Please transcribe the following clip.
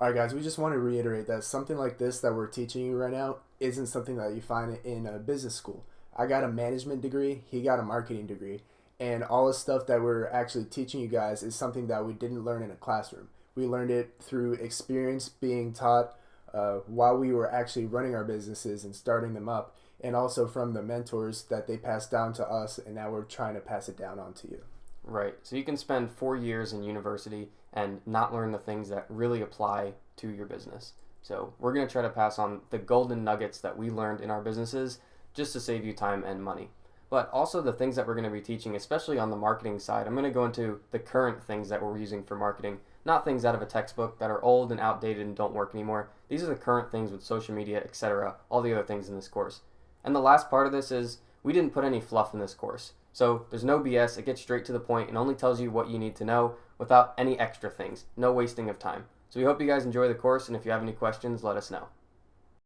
All right, guys, we just want to reiterate that something like this that we're teaching you right now isn't something that you find in a business school. I got a management degree, he got a marketing degree, and all the stuff that we're actually teaching you guys is something that we didn't learn in a classroom. We learned it through experience being taught while we were actually running our businesses and starting them up, and also from the mentors that they passed down to us, and now we're trying to pass it down onto you. Right. So you can spend 4 years in university and not learn the things that really apply to your business. So we're going to try to pass on the golden nuggets that we learned in our businesses just to save you time and money. But also the things that we're going to be teaching, especially on the marketing side, I'm going to go into the current things that we're using for marketing, not things out of a textbook that are old and outdated and don't work anymore. These are the current things with social media, etc., all the other things in this course. And the last part of this is we didn't put any fluff in this course. So there's no BS, it gets straight to the point and only tells you what you need to know without any extra things, no wasting of time. So we hope you guys enjoy the course, and if you have any questions, let us know.